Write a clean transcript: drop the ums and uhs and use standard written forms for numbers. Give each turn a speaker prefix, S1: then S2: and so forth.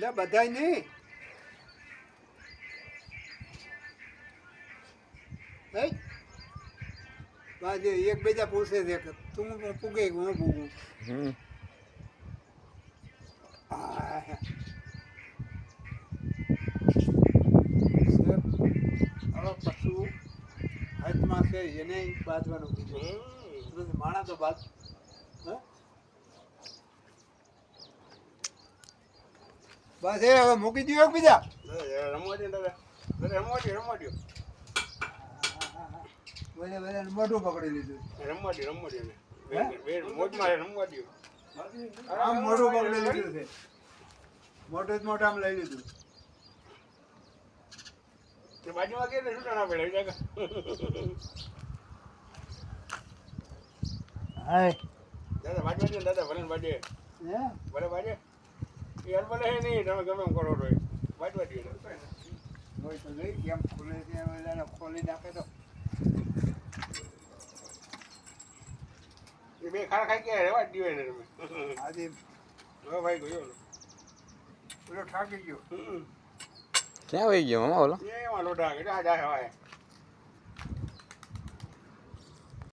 S1: લે બધાય નહીં ભાઈ બાજુ એકબીજા પૂછે છે કે તું પૂગે હું પૂગું હવે પશુ હાથમાં છે એને બાંધવાનું કીધું માણા તો બાદ બસ એ હવે મૂકી દો એકબીજા
S2: રમવા દે દાદા રમવા દે
S1: મોઢું પકડી લીધું
S2: રમવા દે મોજમાં રમવા દે
S1: આમ મોઢું પકડી લીધું છે મોઢું જ મોઢામાં લઈ લીધું
S2: બાજુમાં કે છૂટા ના પડે
S1: હાય
S2: દાદા બાજુ દાદા ભલે બાજે ભલે બાજે યાર ભલે નહીં તમે ગમે એમ કરો તો બાજવા દે
S1: હોય તો જોઈ કેમ ખુલે છે ખોલી નાખે તો
S2: એ બે ખાડા ખાઈ ગયા રેવા જ દીવે ને તમે
S1: આજે
S2: હવે ભાઈ ગયો
S1: પેલો ઠાકી ગયો
S3: ક્યાં વહી ગયો મામા ઓલો
S2: એમાં લોટા કેટલા જાય હોય